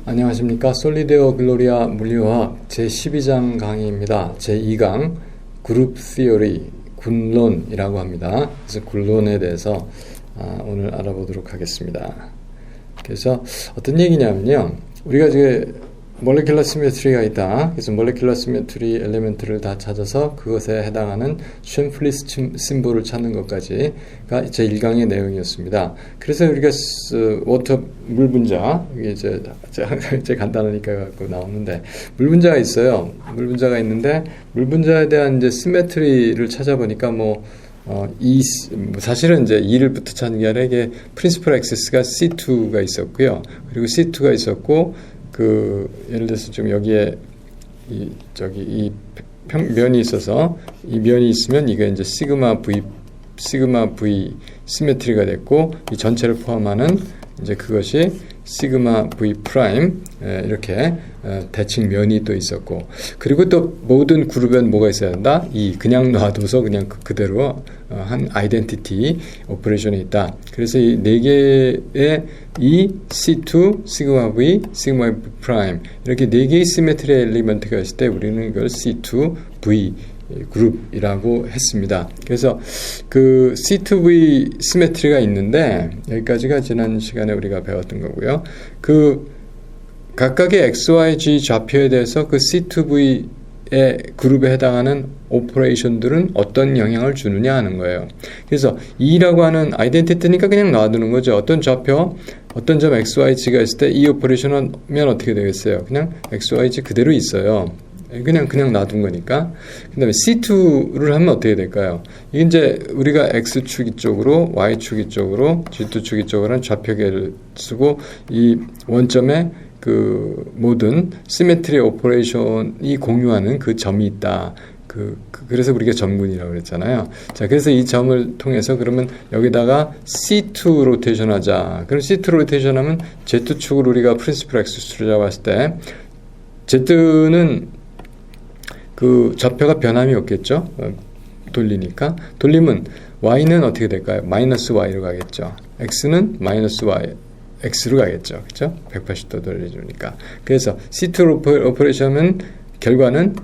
안녕하십니까. 솔리드웨어 글로리아 물리화학 제12장 강의입니다. 제2강 그룹 시어리 군론이라고 합니다. 그래서 군론에 대해서 오늘 알아보도록 하겠습니다. 그래서 어떤 얘기냐면요, 우리가 이제 몰레큘러 시메트리가 있다. 그래서 몰레큘러 시메트리 엘리멘트를 다 찾아서 그것에 해당하는 쉔플리스 심볼을 찾는 것까지가 제 1강의 내용이었습니다. 그래서 우리가 워터 물 분자, 이게 이제 간단하니까 갖고 나오는데, 물 분자가 있어요. 물 분자가 있는데 물 분자에 대한 이제 시메트리를 찾아보니까 사실은 이제 2를부터 찾는 게 아니라 이게 프린시플 액세스가 C2가 있었고요. 그리고 C2가 있었고, 예를 들어서 좀 여기에 면이 있어서 이 면이 있으면 이게 이제 시그마 V 시메트리가 됐고, 이 전체를 포함하는 이제 그것이 시그마 V 프라임, 이렇게 대칭 면이 또 있었고, 그리고 또 모든 그룹엔 뭐가 있어야 된다? 그냥 놔둬서 그냥 그대로 한 아이덴티티 오퍼레이션이 있다. 그래서 이 네 개의 C2, 시그마 V, 시그마 V 프라임, 이렇게 네 개의 시메트리 엘리먼트가 있을 때 우리는 이걸 C2 V 그룹이라고 했습니다. 그래서 그 C2V 시메트리가 있는데, 여기까지가 지난 시간에 우리가 배웠던 거고요. 각각의 XYG 좌표에 대해서 그 C2V의 그룹에 해당하는 오퍼레이션들은 어떤 영향을 주느냐 하는 거예요. 그래서 E라고 하는 아이덴티티니까 그냥 놔두는 거죠. 어떤 좌표, 어떤 점 XYG가 있을 때 이 오퍼레이션은 하면 어떻게 되겠어요? 그냥 XYG 그대로 있어요. 그냥 놔둔 거니까. 그 다음에 C2를 하면 어떻게 될까요? 이게 이제 우리가 X축 이쪽으로, Y축 이쪽으로, G2축 이쪽으로 한 좌표계를 쓰고, 이 원점에 그 모든 시메트리 오퍼레이션이 공유하는 그 점이 있다. 그래서 우리가 점군이라고 그랬잖아요. 자, 그래서 이 점을 통해서 그러면 여기다가 C2 로테이션 하자. 그럼 C2 로테이션 하면 Z축을 우리가 프린시플 액세스로 잡았을 때, Z는 그 좌표가 변함이 없겠죠. 돌리니까. 돌리면 Y는 어떻게 될까요? 마이너스 Y로 가겠죠. X는 마이너스 Y, X로 가겠죠. 그렇죠? 180도 돌려주니까. 그래서 C2 오퍼레이션은 결과는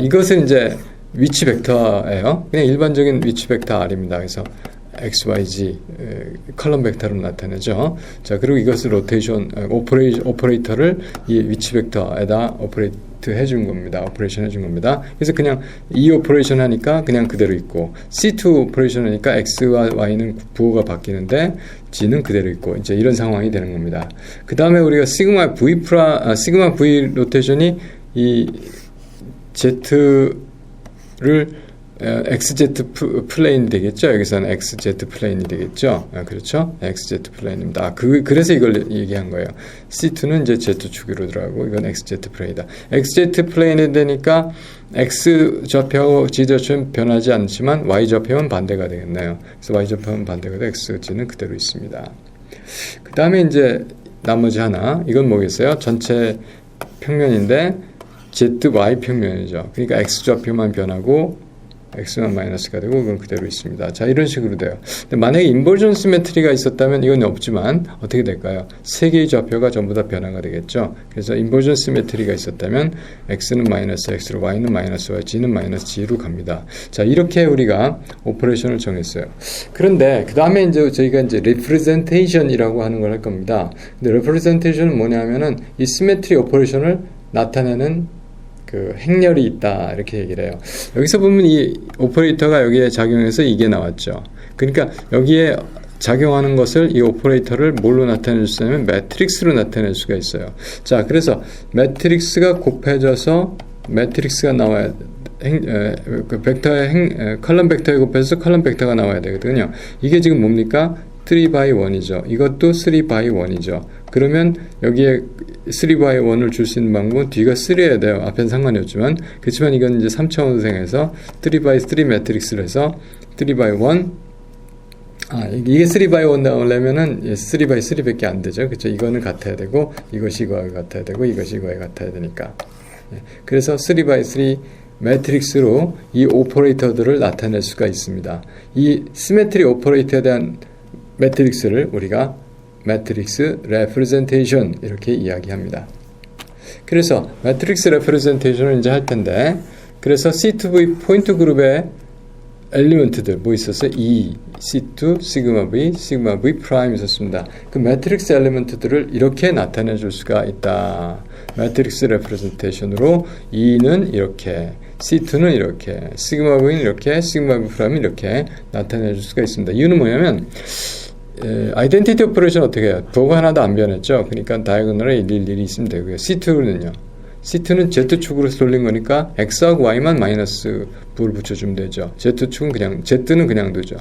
이것은 이제 위치 벡터예요. 그냥 일반적인 위치 벡터 R입니다. 그래서 XYG 컬럼 벡터로 나타내죠. 자, 그리고 이것을 로테이션 오퍼레이터를 이 위치 벡터에다 오퍼레이트 해준 겁니다. 오퍼레이션 해준 겁니다. 그래서 그냥 이 오퍼레이션 하니까 그냥 그대로 있고, C2 오퍼레이션 하니까 X와 Y는 부호가 바뀌는데 G는 그대로 있고, 이제 이런 상황이 되는 겁니다. 그 다음에 우리가 시그마 V 로테이션이 이 Z를 XZ 플레인이 되겠죠. 여기서는 XZ 플레인이 되겠죠. 그렇죠? XZ 플레인입니다. 그래서 이걸 얘기한 거예요. C2는 이제 Z축으로 들어가고, 이건 XZ 플레인이다. XZ 플레인이 되니까 X 좌표하고 G 좌표는 변하지 않지만 Y 좌표는 반대가 되겠네요. 그래서 Y 좌표는 반대가 되고 XG는 그대로 있습니다. 그 다음에 이제 나머지 하나, 이건 뭐겠어요? 전체 평면인데 ZY 평면이죠. 그러니까 X 좌표만 변하고 X만 마이너스가 되고, 그건 그대로 있습니다. 자, 이런 식으로 돼요. 근데 만약에 인버전 시메트리가 있었다면 이건 없지만 어떻게 될까요? 세 개의 좌표가 전부 다 변화가 되겠죠. 그래서 인버전 시메트리가 있었다면 X는 마이너스 X로, Y는 마이너스 Y, G는 마이너스 G로 갑니다. 자, 이렇게 우리가 오퍼레이션을 정했어요. 그런데 그 다음에 이제 저희가 이제 representation이라고 하는 걸 할 겁니다. 근데 representation은 뭐냐면은 이 시메트리 오퍼레이션을 나타내는 행렬이 있다, 이렇게 얘기를 해요. 여기서 보면 이 오퍼레이터가 여기에 작용해서 이게 나왔죠. 그러니까 여기에 작용하는 것을, 이 오퍼레이터를 뭘로 나타낼 수 있냐면 매트릭스로 나타낼 수가 있어요. 자, 그래서 매트릭스가 곱해져서 매트릭스가 나와야 컬럼 벡터에 곱해서 컬럼 벡터가 나와야 되거든요. 이게 지금 뭡니까? 3x1이죠. 이것도 3x1이죠. 그러면 여기에 3x1을 줄 수 있는 방법은 뒤가 3여야 돼요. 앞엔 상관이 없지만. 그렇지만 이건 이제 3차원으로 생해서 3x3 매트릭스를 해서 3x1, 이게 3x1 나오려면은 3x3 밖에 안 되죠. 그렇죠? 이거는 같아야 되고, 이것이 이거와 같아야 되고, 이것이 이거와 같아야 되니까. 그래서 3x3 매트릭스로 이 오퍼레이터들을 나타낼 수가 있습니다. 이 시메트리 오퍼레이터에 대한 매트릭스를 우리가 매트릭스 레프레젠테이션 이렇게 이야기합니다. 그래서 매트릭스 레프레젠테이션을 이제 할 텐데, 그래서 C2V 포인트 그룹의 엘리먼트들 뭐 있었어요? E, C2, 시그마 V, 시그마 V 프라임 있었습니다. 그 매트릭스 엘리먼트들을 이렇게 나타내 줄 수가 있다. 매트릭스 레프레젠테이션으로 E는 이렇게, C2는 이렇게, 시그마 V는 이렇게, 시그마 V 프라임은 이렇게 나타내 줄 수가 있습니다. 이유는 뭐냐면 아이덴티티 오퍼레이션 어떻게 해요? 부호가 하나도 안 변했죠. 그러니까 다이아고널에 111이 있으면 되고요. C2는요. C2는 Z축으로 돌린 거니까 X하고 Y만 마이너스 부를 붙여주면 되죠. Z축은 그냥, Z는 그냥 두죠.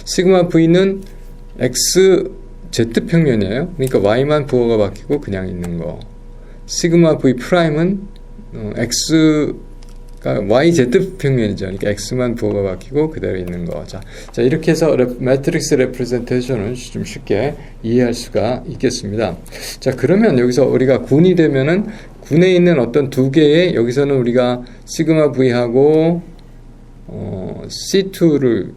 시그마 V는 X, Z 평면이에요. 그러니까 Y만 부호가 바뀌고 그냥 있는 거. 시그마 V 프라임은 X가 YZ 평면이죠. 그러니까 X만 부호가 바뀌고 그대로 있는 거. 자 이렇게 해서 매트릭스 레프레젠테이션을 좀 쉽게 이해할 수가 있겠습니다. 자, 그러면 여기서 우리가 군이 되면은 군에 있는 어떤 두 개의, 여기서는 우리가 시그마 V하고 C2를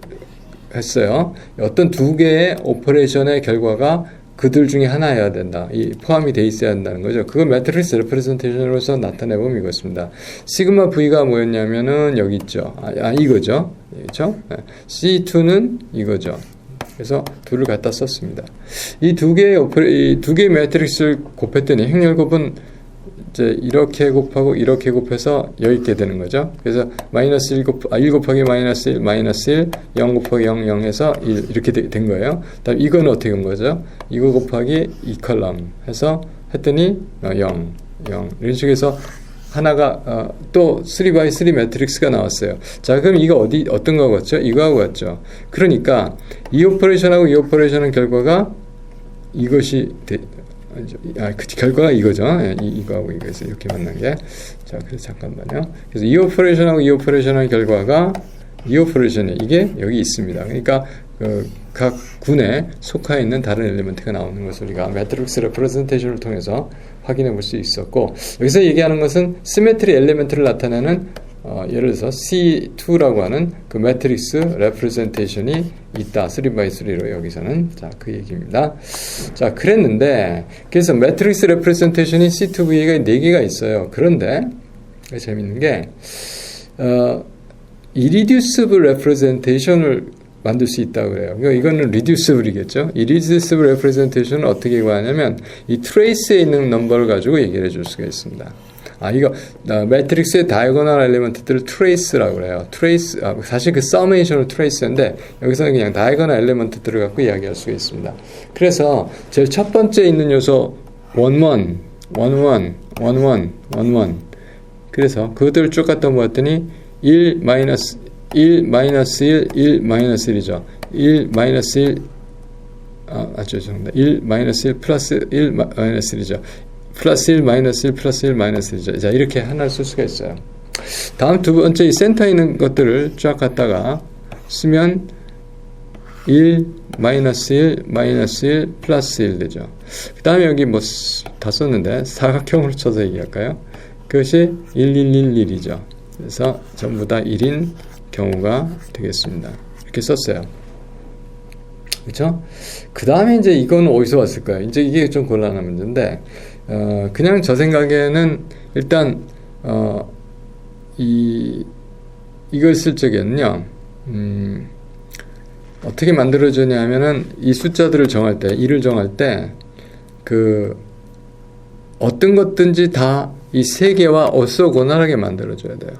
했어요. 어떤 두 개의 오퍼레이션의 결과가 그들 중에 하나여야 된다. 이 포함이 돼 있어야 한다는 거죠. 그걸 매트릭스 레프레젠테이션으로서 나타내보면 이것입니다. 시그마 V가 뭐였냐면은 여기 있죠. 이거죠. 그렇죠? C2는 이거죠. 그래서 둘을 갖다 썼습니다. 이 두 개의 매트릭스를 곱했더니 행렬곱은 이제 이렇게 곱하고 이렇게 곱해서 여기 있게 되는 거죠. 그래서 마이너스 1 곱하기 마이너스 1, 마이너스 1, 0 곱하기 0, 0 해서 1 이렇게 된 거예요. 다음 이건 어떻게 된 거죠? 이거 곱하기 2컬럼 해서 했더니 0, 0 이런 식으로 해서 하나가 또 3x3 매트릭스가 나왔어요. 자, 그럼 이거 어떤 거 같죠? 이거하고 같죠? 그러니까 이 오퍼레이션하고 이 오퍼레이션의 결과가 이것이 결과가 이거죠. 이거하고 이거에서 이렇게 만난 게. 자, 그래서 잠깐만요. 그래서 이 오퍼레이션하고 이 오퍼레이션의 결과가 이 오퍼레이션에 이게 여기 있습니다. 그러니까 각 군에 속해 있는 다른 엘리먼트가 나오는 것을 우리가 매트릭스 레프레젠테이션을 통해서 확인해 볼 수 있었고, 여기서 얘기하는 것은 시메트리 엘리먼트를 나타내는 예를 들어서 C2라고 하는 그 매트릭스 레프레젠테이션이 있다. 3x3로 여기서는. 자, 그 얘기입니다. 자, 그랬는데, 그래서 매트릭스 레프레젠테이션이 C2V가 4개가 있어요. 그런데, 재밌는 게, irreducible representation을 만들 수 있다고 그래요. 그러니까 이거는 reducible이겠죠. 이 reducible representation은 어떻게 구하냐면, 이 trace에 있는 넘버를 가지고 얘기를 해줄 수가 있습니다. 이거 매트릭스의 다이아고널 엘리먼트들을 트레이스라고 그래요. 트레이스, 사실 그 서메이션을 트레이스인데 여기서는 그냥 다이아고널 엘리먼트들을 갖고 이야기할 수가 있습니다. 그래서 제일 첫 번째 있는 요소 11, 11, 11, 11. 그래서 그것들을 쭉 갖다 모았더니 1, 마이너스 1, 마이너스 1, 1, 마이너스 1이죠. 1, 마이너스 1, 죄송합니다. 1, 마이너스 1, 플러스 1, 마이너스 1이죠. 플러스 1, 마이너스 1, 플러스 1, 마이너스 1이죠. 자, 이렇게 하나를 쓸 수가 있어요. 다음 두 번째 이 센터에 있는 것들을 쫙 갖다가 쓰면 1, 마이너스 1, 마이너스 1, 플러스 1 되죠. 그 다음에 여기 뭐 다 썼는데 사각형으로 쳐서 얘기할까요? 그것이 1, 1, 1, 1이죠. 그래서 전부 다 1인 경우가 되겠습니다. 이렇게 썼어요. 그렇죠? 그 다음에 이제 이건 어디서 왔을까요? 이제 이게 좀 곤란한 문제인데, 그냥 저 생각에는 일단 이걸 쓸 적에는요, 어떻게 만들어지냐 하면은 이 숫자들을 정할 때, 1을 정할 때 어떤 것든지 다 이 세 개와 orthogonal하게 만들어줘야 돼요.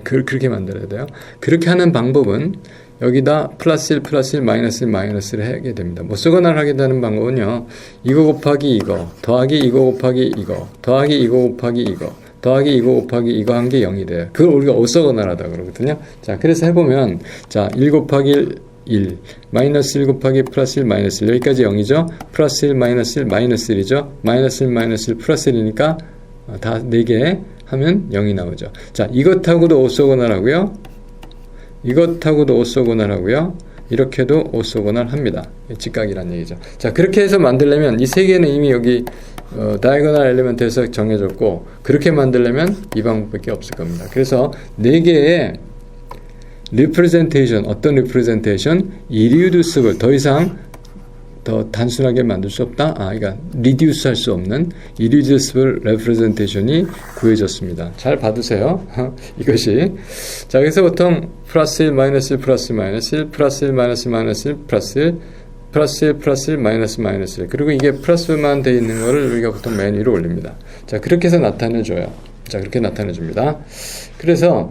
그렇게 만들어야 돼요. 그렇게 하는 방법은 여기다 플러스 1, 플러스 1, 마이너스 1, 마이너스 1을 하게 됩니다. orthogonal 하게 되는 방법은요, 이거 곱하기 이거, 더하기 이거 곱하기 이거, 더하기 이거 곱하기 이거, 더하기 이거 곱하기 이거 한 게 0이 돼요. 그걸 우리가 orthogonal 하다 그러거든요. 자, 그래서 해보면, 자, 1 곱하기 1, 마이너스 1 곱하기 플러스 1, 마이너스 1, 여기까지 0이죠. 플러스 1, 마이너스 1, 마이너스 1이죠. 마이너스 1, 마이너스 1, 플러스 1이니까 다 4개 하면 0이 나오죠. 자, 이것하고도 orthogonal 하고요. 이것하고도 orthogonal 하고요. 이렇게도 orthogonal 합니다. 직각이란 얘기죠. 자, 그렇게 해서 만들려면 이 세 개는 이미 여기 다이아고널 엘리먼트에서 정해졌고, 그렇게 만들려면 이 방법밖에 없을 겁니다. 그래서 4개의 representation, 어떤 representation? irreducible, 더 이상 더 단순하게 만들 수 없다? 그러니까 reduce 할 수 없는 irreducible representation이 구해졌습니다. 잘 받으세요. 이것이. 자, 그래서 보통 플러스 1, 마이너스 1, 플러스 1, 마이너스 1, 플러스 1, 마이너스 1, 플러스 1, 플러스 1, 플러스 1, 마이너스 1. 그리고 이게 플러스만 돼 있는 거를 우리가 보통 맨 위로 올립니다. 자, 그렇게 해서 나타내줘요. 자, 그렇게 나타내줍니다. 그래서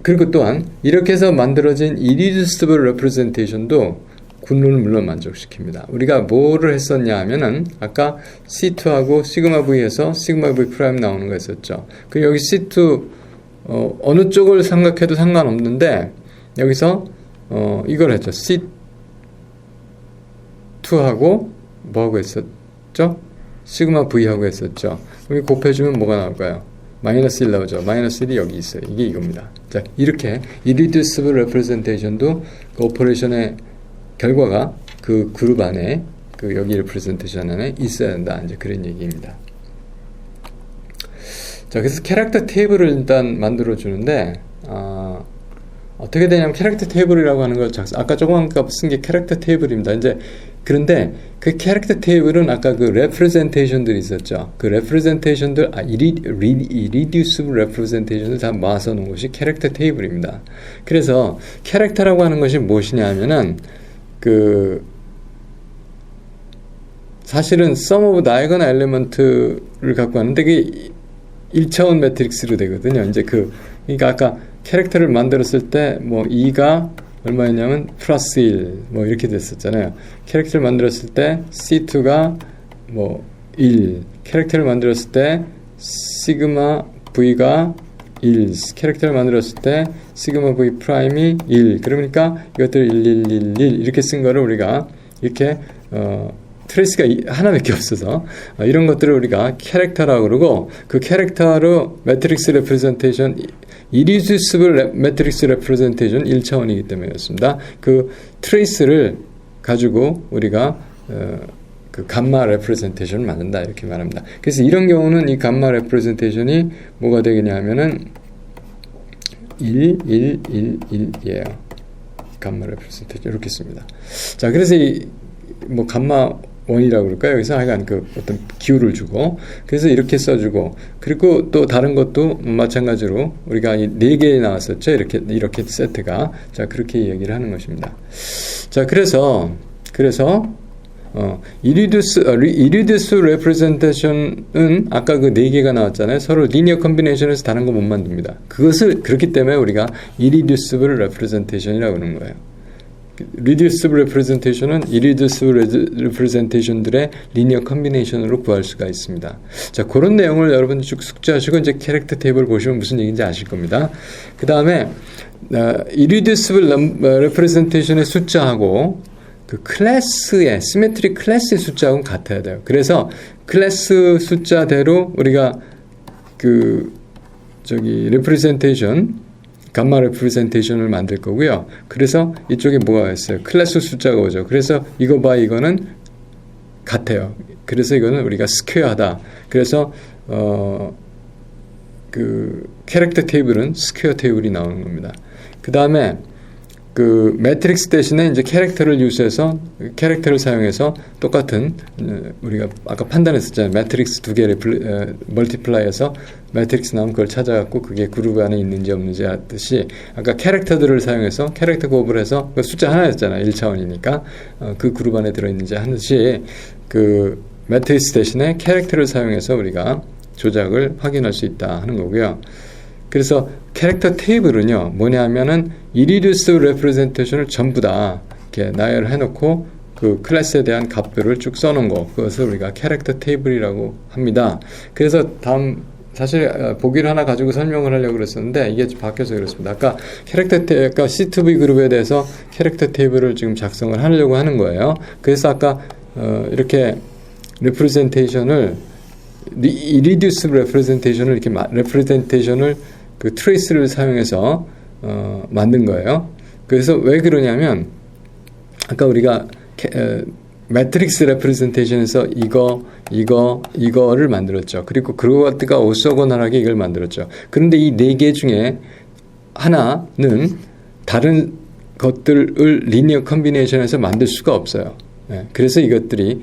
그리고 또한 이렇게 해서 만들어진 irreducible representation도 군론을 물론 만족시킵니다. 우리가 뭐를 했었냐 하면은 아까 C2하고 시그마 V에서 시그마 V 프라임 나오는 거 했었죠. 그 여기 C2 어느 쪽을 생각해도 상관없는데 여기서 이걸 했죠. C2하고 뭐하고 했었죠? 시그마 V하고 했었죠. 여기 곱해주면 뭐가 나올까요? 마이너스 1 나오죠. 마이너스 1이 여기 있어요. 이게 이겁니다. 자, 이렇게 irreducible representation도 그 오퍼레이션의 결과가 그 그룹 안에 여기 representation 안에 있어야 된다. 이제 그런 얘기입니다. 자, 그래서 캐릭터 테이블을 일단 만들어 주는데 어떻게 되냐면 캐릭터 테이블이라고 하는 걸 아까 조금 쓴 게 캐릭터 테이블입니다. 이제 그런데 그 캐릭터 테이블은 아까 그 representation들이 있었죠. 그 representation들 irreducible representation을 다 모아서 놓은 것이 캐릭터 테이블입니다. 그래서 캐릭터라고 하는 것이 무엇이냐 하면은 사실은 sum of diagonal element를 갖고 하는데 그게 1차원 매트릭스로 되거든요. 이제 그러니까 아까 캐릭터를 만들었을 때 뭐 2가 얼마였냐면 플러스 1 뭐 이렇게 됐었잖아요. 캐릭터를 만들었을 때 C2가 뭐 1, 캐릭터를 만들었을 때 시그마 V가 1, 캐릭터를 만들었을 때 시그마 V 프라임이 1. 그러니까 이것들 1 이렇게 쓴 거를 우리가 이렇게 트레이스가 하나밖에 없어서 이런 것들을 우리가 캐릭터라고 그러고 그 캐릭터로 매트릭스 레프레젠테이션 irreducible 매트릭스 레프레젠테이션 1차원이기 때문에 그렇습니다. 그 트레이스를 가지고 우리가 그 감마 레프레젠테이션을 만든다 이렇게 말합니다. 그래서 이런 경우는 이 감마 레프레젠테이션이 뭐가 되겠냐 하면은 1, 1, 1, 1이에요. 감마 레프레젠테이션 이렇게 씁니다. 자, 그래서 뭐 감마 원이라고 그럴까요? 여기서 하여간 어떤 기호를 주고 그래서 이렇게 써주고 그리고 또 다른 것도 마찬가지로 우리가 4개 나왔었죠. 이렇게 세트가 자 그렇게 얘기를 하는 것입니다. 자 그래서 irreducible representation은 아까 그 4개가 나왔잖아요. 서로 linear combination에서 다른 거 못 만듭니다. 그렇기 때문에 우리가 irreducible representation이라고 그러는 거예요. reducible representation은 irreducible representation들의 linear combination으로 구할 수가 있습니다. 자, 그런 내용을 여러분 쭉 숙지하시고 이제 캐릭터 테이블 보시면 무슨 얘기인지 아실 겁니다. 그 다음에 irreducible representation의 숫자하고 그 클래스의 시메트리 클래스의 숫자하고는 같아야 돼요. 그래서 클래스 숫자대로 우리가 representation 감마 레프레젠테이션을 만들 거고요. 그래서 이쪽에 뭐가 있어요? 클래스 숫자가 오죠. 그래서 이거는 같아요. 그래서 이거는 우리가 스퀘어하다. 그래서 그 캐릭터 테이블은 스퀘어 테이블이 나오는 겁니다. 그 다음에 그 매트릭스 대신에 이제 캐릭터를 사용해서 똑같은 우리가 아까 판단했었잖아요. 매트릭스 2개를 멀티플라이해서 매트릭스 나오면 그걸 찾아갖고 그게 그룹 안에 있는지 없는지 하듯이 아까 캐릭터들을 사용해서 캐릭터 곱을 해서 그 숫자 하나였잖아요. 1차원이니까 그 그룹 안에 들어있는지 하듯이 그 매트릭스 대신에 캐릭터를 사용해서 우리가 조작을 확인할 수 있다 하는 거고요. 그래서 캐릭터 테이블은요 뭐냐 하면은 irreducible representation을 전부 다 이렇게 나열을 해놓고 그 클래스에 대한 값들을 쭉 써놓은 거 그것을 우리가 캐릭터 테이블이라고 합니다. 그래서 사실 보기를 하나 가지고 설명을 하려고 그랬었는데 이게 바뀌어서 그렇습니다. 아까 아까 C2V 그룹에 대해서 캐릭터 테이블을 지금 작성을 하려고 하는 거예요. 그래서 아까 이렇게 representation을 irreducible representation을 이렇게 representation을 그 트레이스를 사용해서 만든 거예요. 그래서 왜 그러냐면 아까 우리가 매트릭스 레프레젠테이션에서 이거를 만들었죠. 그리고 그거가 오소고널하게 이걸 만들었죠. 그런데 이 4개 중에 하나는 다른 것들을 리니어 컨비네이션에서 만들 수가 없어요. 예, 그래서 이것들이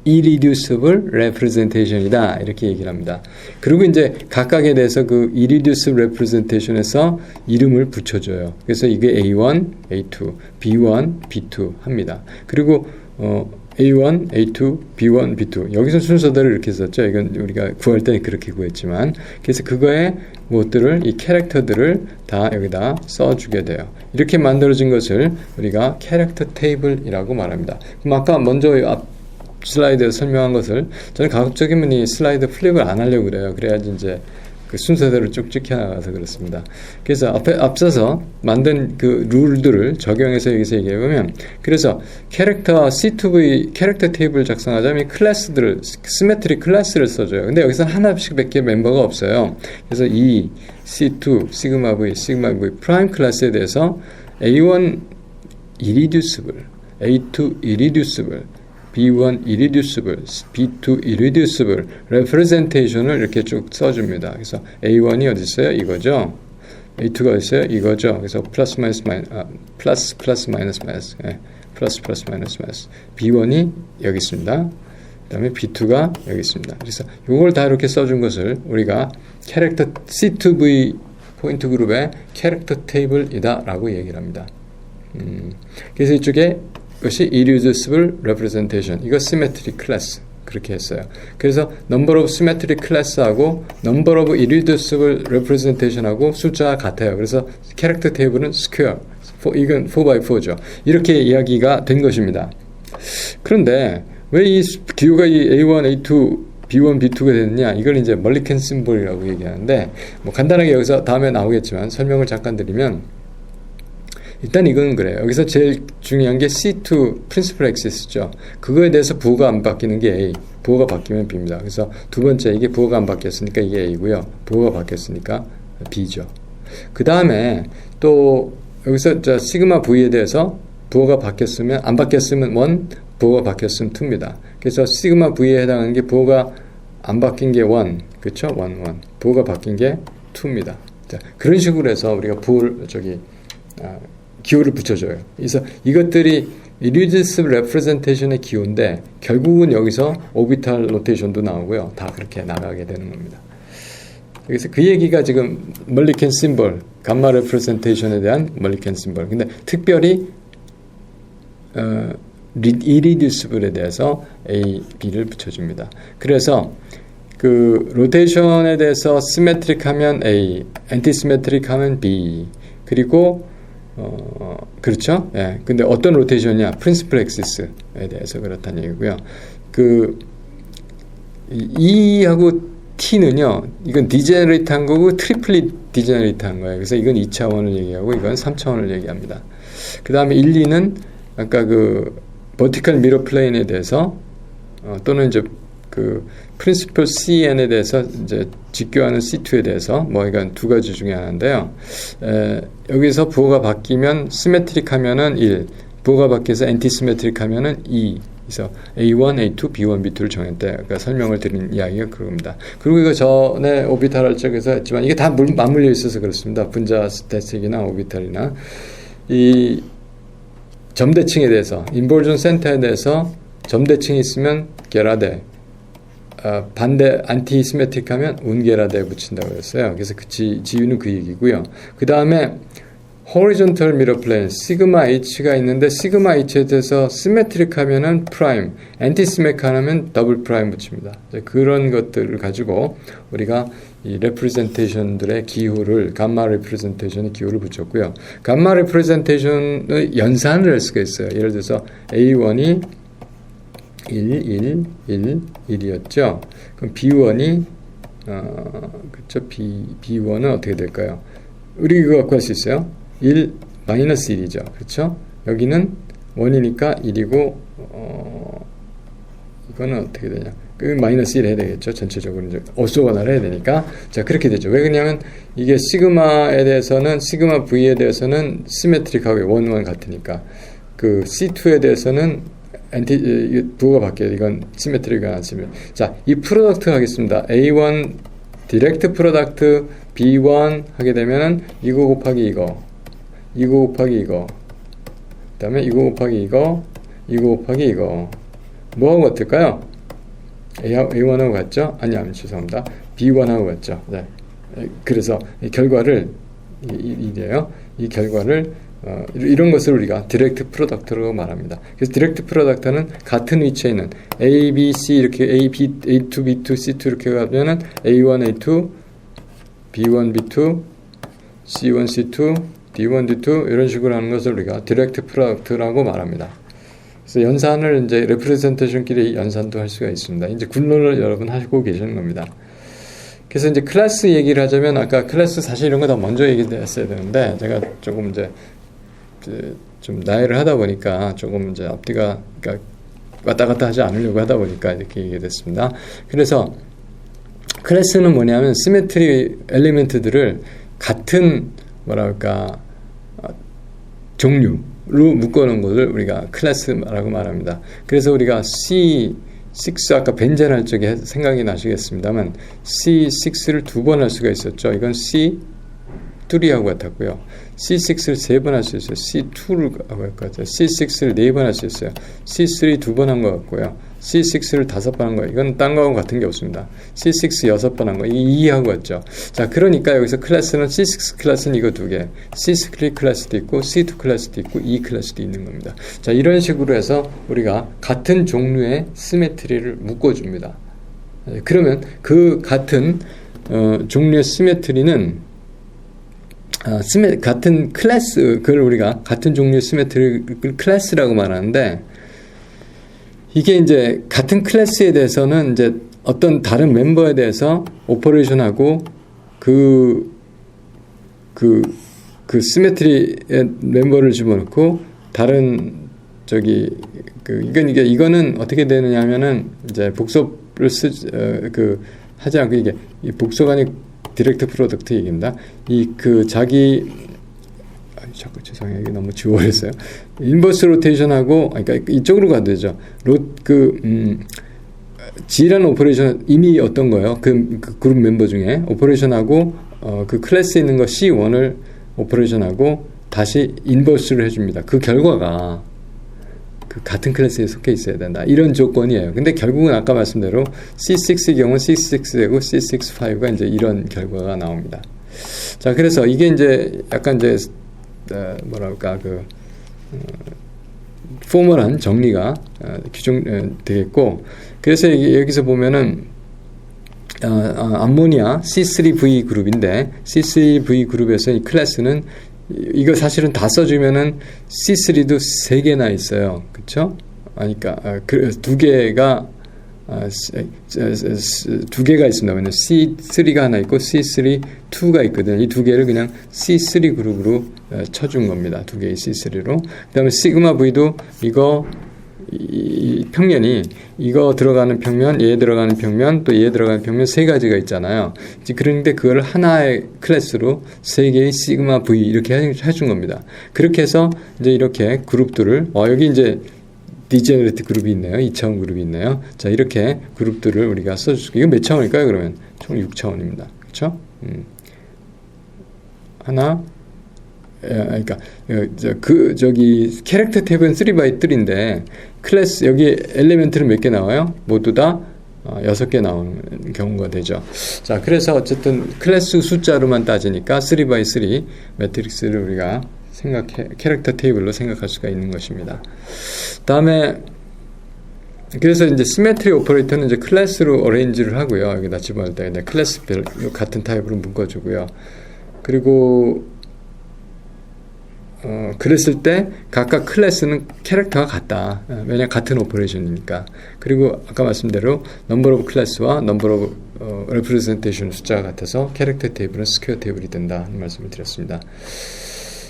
irreducible representation이다 이렇게 얘기를 합니다. 그리고 이제 각각에 대해서 그 irreducible representation에서 이름을 붙여줘요. 그래서 이게 A1, A2, B1, B2 합니다. 그리고 A1, A2, B1, B2 여기서 순서대로 이렇게 썼죠. 이건 우리가 구할 때는 그렇게 구했지만 그래서 그거에 무엇들을 이 캐릭터들을 다 여기다 써주게 돼요. 이렇게 만들어진 것을 우리가 캐릭터 테이블이라고 말합니다. 그럼 아까 먼저 앞 슬라이드에서 설명한 것을 저는 가급적이면 이 슬라이드 플립을 안 하려고 그래요. 그래야지 이제 그 순서대로 쭉 지켜나가서 그렇습니다. 그래서 앞서서 만든 그 룰들을 적용해서 여기서 얘기해보면 그래서 캐릭터 C2V 캐릭터 테이블 작성하자면 클래스들을 시메트리 클래스를 써줘요. 근데 여기서는 하나씩밖에 멤버가 없어요. 그래서 이 C2 시그마 V 시그마 V 프라임 클래스에 대해서 A1 irreducible, A2 irreducible, B1 irreducible, B2 irreducible representation을 이렇게 쭉 써줍니다. 그래서 A1이 어디 있어요? 이거죠. A2가 어디 있어요? 이거죠. 그래서 플러스 마이너스 플러스 마이너스 마이너스 플러스 플러스 마이너스 마이너스 B1이 여기 있습니다. 그 다음에 B2가 여기 있습니다. 그래서 이걸 다 이렇게 써준 것을 우리가 캐릭터 C2V 포인트 그룹의 캐릭터 테이블이다 라고 얘기를 합니다. 그래서 이쪽에 이것이 irreducible representation. 이거 symmetry class. 그렇게 했어요. 그래서 number of symmetry class하고 number of irreducible representation하고 숫자가 같아요. 그래서 캐릭터 테이블은 square. 이건 4x4죠. 이렇게 이야기가 된 것입니다. 그런데 왜 이 기호가 이 A1, A2, B1, B2가 됐느냐? 이걸 이제 멀리캔 심볼이라고 얘기하는데 뭐 간단하게 여기서 다음에 나오겠지만 설명을 잠깐 드리면 일단 이건 그래요. 여기서 제일 중요한 게 C2 principal axis죠. 그거에 대해서 부호가 안 바뀌는 게 A, 부호가 바뀌면 B입니다. 그래서 두 번째 이게 부호가 안 바뀌었으니까 이게 A고요. 부호가 바뀌었으니까 B죠. 그 다음에 또 여기서 저 시그마 V에 대해서 부호가 바뀌었으면 안 바뀌었으면 1, 부호가 바뀌었으면 2입니다. 그래서 시그마 V에 해당하는 게 부호가 안 바뀐 게 1, 그렇죠? 1, 1. 부호가 바뀐 게 2입니다. 자, 그런 식으로 해서 우리가 부호를 기호를 붙여줘요. 그래서 이것들이 irreducible representation의 기호인데 결국은 여기서 orbital rotation도 나오고요. 다 그렇게 나가게 되는 겁니다. 그래서 그 얘기가 지금 멀리캔 심볼, 감마 representation에 대한 멀리캔 심볼. 근데 특별히 irreducible에 대해서 A, B를 붙여줍니다. 그래서 그 로테이션에 대해서 symmetric 하면 A, antisymmetric 하면 B, 그리고 그렇죠? 예. 근데 어떤 로테이션이냐? 프린시플 엑시스에 대해서 그렇다는 얘기고요. 그 E하고 T는요. 이건 디제너레이트한 거고 트리플리 디제너레이트한 거예요. 그래서 이건 2차원을 얘기하고 이건 3차원을 얘기합니다. 그 다음에 1, 2는 아까 그 버티컬 미러 플레인에 대해서 또는 이제 그 프린시플 CN에 대해서 이제 직교하는 C2에 대해서 뭐 이건 두 가지 중에 하나인데요. 여기서 부호가 바뀌면 시메트릭 하면은 1, 부호가 바뀌어서 엔티시메트릭 하면은 2. 그래서 A1, A2, B1, B2를 정했대. 그러니까 설명을 드린 이야기가 그겁니다. 그리고 이거 전에 오비탈 할 적에서 했지만 이게 다 맞물려 있어서 그렇습니다. 분자 스태틱이나 오비탈이나 이 점대칭에 대해서 인볼전 센터에 대해서 점대칭이 있으면 게라데 반대 안티시메트릭 하면 운게라데에 붙인다고 했어요. 그래서 그 지유는 그 얘기고요. 그 다음에 horizontal mirror plane 시그마 H가 있는데 시그마 H에 대해서 시메트릭 하면은 프라임, 안티시메트릭 하면 더블 프라임 붙입니다. 그런 것들을 가지고 우리가 이 레프레젠테이션들의 기호를 감마 레프레젠테이션의 기호를 붙였고요. 감마 레프레젠테이션의 연산을 할 수가 있어요. 예를 들어서 A1이 1, 1, 1, 1이었죠. 그럼 B1이 그쵸? B1은 어떻게 될까요? 우리 이거 갖고 할 수 있어요. 1, 마이너스 1이죠. 그렇죠? 여기는 1이니까 1이고 이거는 어떻게 되냐? 그 마이너스 1 해야 되겠죠. 전체적으로 이제 orthogonal 해야 되니까. 자, 그렇게 되죠. 왜 그러냐면 이게 시그마에 대해서는 시그마 V에 대해서는 시메트릭하고 1, 1 같으니까 그 C2에 대해서는 부호가 바뀌어요. 이건 시메트리가 아니면 자, 이 프로덕트 하겠습니다. A1 디렉트 프로덕트 B1 하게 되면은 이거 곱하기 이거 곱하기 이거 다음에 이거 곱하기 이거 곱하기 이거. 뭐하고 같을까요? A1하고 같죠? 아니, 죄송합니다. B1하고 같죠? 네. 그래서 이 결과를, 이래요. 이 결과를, 이런 것을 우리가 디렉트 프로덕트라고 말합니다. 그래서 디렉트 프로덕트는 같은 위치에 있는 A, B, C 이렇게 A2, B2, C2 이렇게 가면은 A1, A2, B1, B2, C1, C2, D1, D2 이런 식으로 하는 것을 우리가 디렉트 프로덕트라고 말합니다. 그래서 연산을 이제 레프레젠테이션끼리 연산도 할 수가 있습니다. 이제 군론을 여러분 하고 계시는 겁니다. 그래서 이제 클래스 얘기를 하자면 아까 클래스 사실 이런 거 다 먼저 얘기했어야 되는데 제가 조금 이제 좀 나이를 하다 보니까 조금 이제 앞뒤가 그러니까 왔다 갔다 하지 않으려고 하다 보니까 이렇게 얘기됐습니다. 그래서 클래스는 뭐냐면 시메트리 엘리멘트들을 같은 뭐랄까 종류로 묶어놓은 것을 우리가 클래스라고 말합니다. 그래서 우리가 C6 아까 벤젠 할 적에 생각이 나시겠습니다만 C6를 2번 할 수가 있었죠. 이건 C3하고 같았고요. C6를 3번 할 수 있어요. C2를 하고 할 것 같아요. C6를 4번 할 수 있어요. C3 2번 한 것 같고요. C6를 5번 한 거예요. 이건 딴 거하고 같은 게 없습니다. C6 6번 한 거, 이 2하고 같죠. 자, 그러니까 여기서 클래스는 C6 클래스는 이거 2개, C3 클래스도 있고, C2 클래스도 있고, E 클래스도 있는 겁니다. 자, 이런 식으로 해서 우리가 같은 종류의 시메트리를 묶어줍니다. 그러면 그 같은 종류의 시메트리는 같은 클래스, 그걸 우리가 같은 종류의 시메트리 클래스라고 말하는데, 이게 이제 같은 클래스에 대해서는 이제 어떤 다른 멤버에 대해서 오퍼레이션하고 그 시메트리의 멤버를 집어넣고 다른 이거는 어떻게 되느냐 하면은 이제 복소를 하지 않고 이게 이 복소가 아니 디렉트 프로덕트 얘기입니다. 자꾸 죄송해요. 이게 너무 지워버렸어요. 인버스 로테이션하고, 그러니까 이쪽으로 가도 되죠. G라는 오퍼레이션 이미 어떤 거예요? 그 그룹 멤버 중에 오퍼레이션하고, 그 클래스에 있는 거 C1을 오퍼레이션하고 다시 인버스를 해줍니다. 그 결과가 그 같은 클래스에 속해 있어야 된다. 이런 조건이에요. 근데 결국은 아까 말씀대로 C6의 경우 C6되고 C6-5가 이제 이런 결과가 나옵니다. 자, 그래서 이게 이제 약간 이제 포멀한 정리가 되겠고, 그래서 여기서 보면은 암모니아 C3V 그룹인데 C3V 그룹에서 이 클래스는 이거 사실은 다 써주면은 C3도 3개나 있어요. 그쵸? 그러니까 두 개가 있습니다. 왜냐면 C3가 하나 있고 C3-2가 있거든요. 이 두 개를 그냥 C3 그룹으로 쳐준 겁니다. 두 개의 C3로. 그 다음에 시그마 V도 이 평면이 이거 들어가는 평면, 얘 들어가는 평면, 또 얘 들어가는 평면 세 가지가 있잖아요. 그런데 그걸 하나의 클래스로 세 개의 시그마 V 이렇게 해준 겁니다. 그렇게 해서 이제 이렇게 그룹들을 여기 이제 디제너레이트 그룹이 있네요. 2차원 그룹이 있네요. 자, 이렇게 그룹들을 우리가 써주고, 이거 몇 차원일까요? 그러면 총 6차원입니다. 그렇죠? 하나, 그러니까 캐릭터 탭은 3x3인데 클래스 여기 엘리멘트는 몇 개 나와요? 모두 다 6개 나오는 경우가 되죠. 자, 그래서 어쨌든 클래스 숫자로만 따지니까 3x3 매트릭스를 우리가 캐릭터 테이블로 생각할 수가 있는 것입니다. 다음에 그래서 이제 시메트리 오퍼레이터는 이제 클래스로 어레인지를 하고요. 여기다 집어넣을 때 클래스별 같은 타입으로 묶어주고요. 그리고 그랬을 때 각각 클래스는 캐릭터가 같다. 왜냐 같은 오퍼레이션이니까. 그리고 아까 말씀대로 넘버 오브 클래스와 넘버 오브 레프레젠테이션 숫자가 같아서 캐릭터 테이블은 스퀘어 테이블이 된다 하는 말씀을 드렸습니다.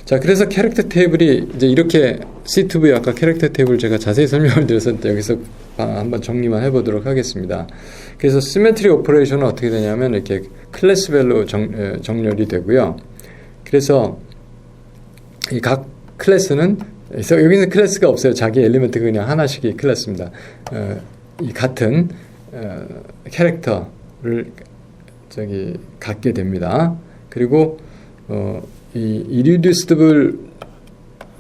자, 그래서 캐릭터 테이블이 이제 이렇게 C2V 아까 캐릭터 테이블 제가 자세히 설명을 드려서 여기서 한번 정리만 해보도록 하겠습니다. 그래서 시메트리 오퍼레이션은 어떻게 되냐면 이렇게 클래스별로 정렬이 되고요. 그래서 이 각 클래스는 여기는 클래스가 없어요. 자기 엘리멘트가 그냥 하나씩이 클래스입니다. 이 같은 캐릭터를 갖게 됩니다. 그리고 이 irreducible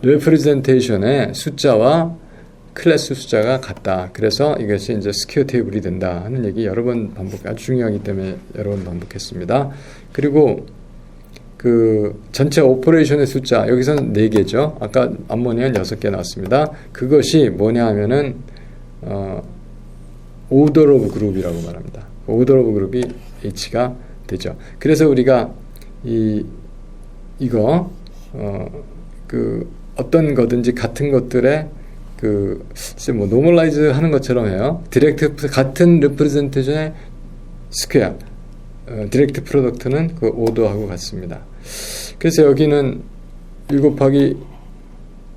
레프레젠테이션의 숫자와 클래스 숫자가 같다. 그래서 이것이 이제 스퀘어 테이블이 된다 하는 얘기 여러 번 아주 중요하기 때문에 여러 번 반복했습니다. 그리고 그 전체 오퍼레이션의 숫자 여기서는 4개죠. 아까 암모니아는 6개 나왔습니다. 그것이 뭐냐 하면은 오더 오브 그룹이라고 말합니다. 오더 오브 그룹이 H가 되죠. 그래서 우리가 이거 그 어떤 거든지 같은 것들의 그 뭐 노멀라이즈 하는 것처럼 해요. 디렉트 같은 레프레젠테이션의 스퀘어 디렉트 프로덕트는 그 오더하고 같습니다. 그래서 여기는 1 곱하기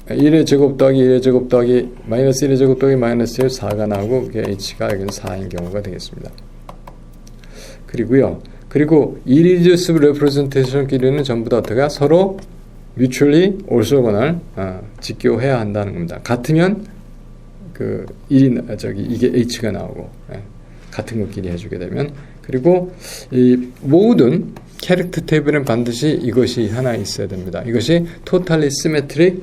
1의 제곱 더하기 1의 제곱 더하기 마이너스 1의 제곱 더하기 마이너스 1 4가 나오고 그게 H가 여기는 4인 경우가 되겠습니다. 그리고 irreducible representation끼리는 전부 다 어떻게 서로 mutually orthogonal 직교해야 한다는 겁니다. 같으면 그 이게 H가 나오고 같은 것끼리 해주게 되면 그리고 이 모든 캐릭터 테이블은 반드시 이것이 하나 있어야 됩니다. 이것이 totally symmetric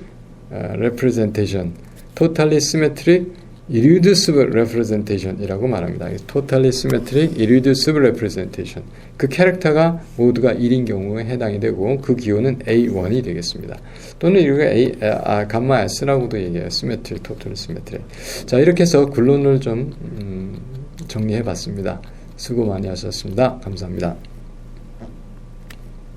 representation, totally symmetric irreducible representation이라고 말합니다. totally symmetric irreducible representation. 그 캐릭터가 모두가 1인 경우에 해당이 되고 그 기호는 A1이 되겠습니다. 또는 이거 감마 S라고도 얘기해요. symmetric, totally symmetric. 자, 이렇게 해서 굴론을 좀 정리해 봤습니다. 수고 많이 하셨습니다. 감사합니다.